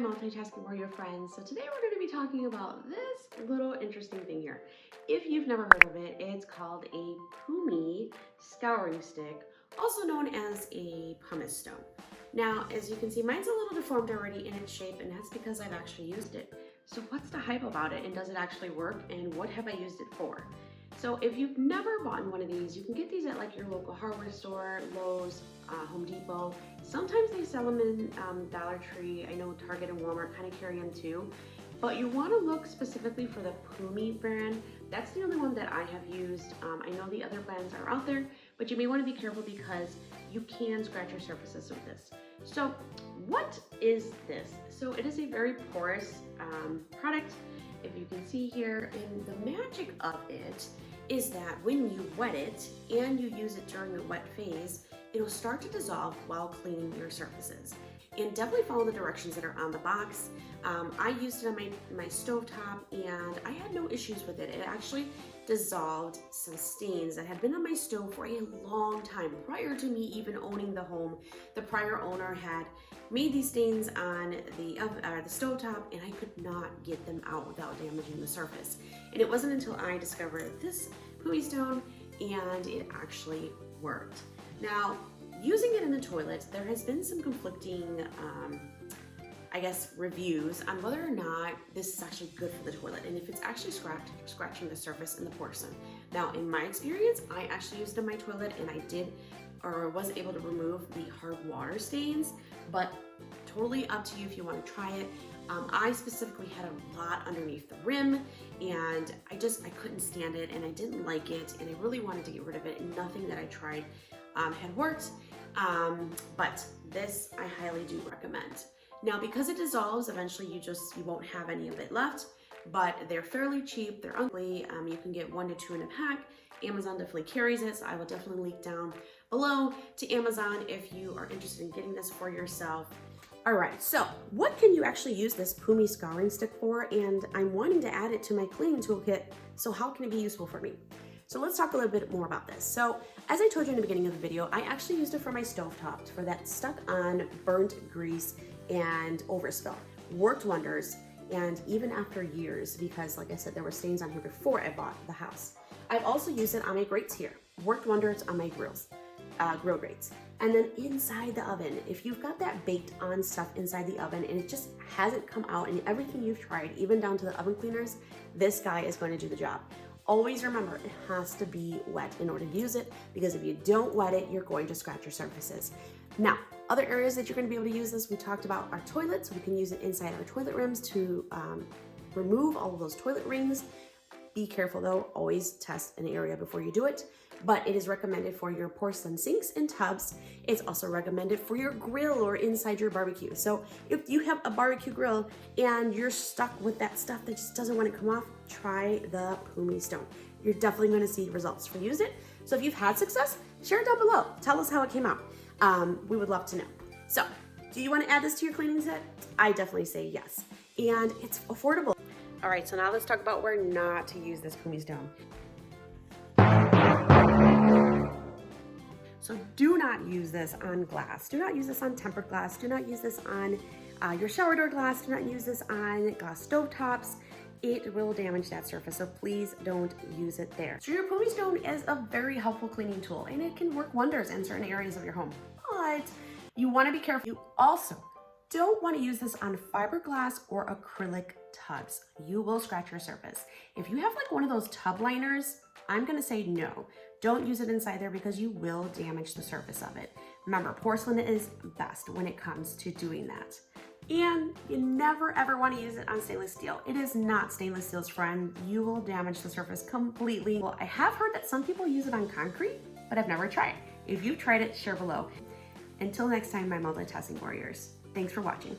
multitasking warrior friends. So today we're going to be talking about this little interesting thing here. If you've never heard of it, it's called a Pumie scouring stick, also known as a pumice stone. Now, as you can see, mine's a little deformed already in its shape, and that's because I've actually used it. So what's the hype about it, and does it actually work, and what have I used it for? So if you've never bought one of these, you can get these at like your local hardware store, Lowe's, Home Depot. Sometimes they sell them in Dollar Tree. I know Target and Walmart kind of carry them too. But you want to look specifically for the Pumie brand. That's the only one that I have used. I know the other brands are out there, but you may want to be careful because you can scratch your surfaces with this. So what is this? So it is a very porous product, if you can see here, and the magic of it is that when you wet it and you use it during the wet phase, it'll start to dissolve while cleaning your surfaces. And definitely follow the directions that are on the box. I used it on my stovetop and I had no issues with it. It actually dissolved some stains that had been on my stove for a long time. Prior to me even owning the home, the prior owner had made these stains on the stovetop, and I could not get them out without damaging the surface. And it wasn't until I discovered this Pumice stone and it actually worked. Now, using it in the toilet, there has been some conflicting, reviews on whether or not this is actually good for the toilet and if it's actually scratching the surface in the porcelain. Now, in my experience, I actually used it in my toilet and I was able to remove the hard water stains, but totally up to you if you want to try it. I specifically had a lot underneath the rim and I couldn't stand it and I didn't like it and I really wanted to get rid of it, and nothing that I tried had worked. But this I highly do recommend. Now, because it dissolves, eventually you won't have any of it left, but they're fairly cheap. They're ugly. You can get 1 to 2 in a pack. Amazon definitely carries it, so I will definitely link down below to Amazon if you are interested in getting this for yourself. All right, so what can you actually use this Pumie scouring stick for? And I'm wanting to add it to my cleaning toolkit, so how can it be useful for me? So let's talk a little bit more about this. So as I told you in the beginning of the video, I actually used it for my stovetop, for that stuck on burnt grease and overspill. Worked wonders, and even after years, because like I said, there were stains on here before I bought the house. I've also used it on my grates here. Worked wonders on my grill grates. And then inside the oven, if you've got that baked on stuff inside the oven and it just hasn't come out, and everything you've tried, even down to the oven cleaners, this guy is going to do the job. Always remember, it has to be wet in order to use it, because if you don't wet it, you're going to scratch your surfaces. Now, other areas that you're going to be able to use this, we talked about our toilets. We can use it inside our toilet rims to remove all of those toilet rings. Be careful though, always test an area before you do it. But it is recommended for your porcelain sinks and tubs. It's also recommended for your grill or inside your barbecue. So if you have a barbecue grill and you're stuck with that stuff that just doesn't want to come off, try the Pumie stone. You're definitely going to see results from use it. So if you've had success, share it down below. Tell us how it came out. We would love to know. So do you want to add this to your cleaning set? I definitely say yes. And it's affordable. All right, so now let's talk about where not to use this Pumie stone. So do not use this on glass. Do not use this on tempered glass. Do not use this on your shower door glass. Do not use this on glass stovetops. It will damage that surface, so please don't use it there. So your Pumie stone is a very helpful cleaning tool, and it can work wonders in certain areas of your home. But you want to be careful. You also don't want to use this on fiberglass or acrylic tubs. You will scratch your surface. If you have like one of those tub liners, I'm gonna say no. Don't use it inside there because you will damage the surface of it. Remember, porcelain is best when it comes to doing that. And you never ever want to use it on stainless steel. It is not stainless steel's friend. You will damage the surface completely. Well, I have heard that some people use it on concrete, but I've never tried. If you've tried it, share below. Until next time, my multitasking warriors. Thanks for watching.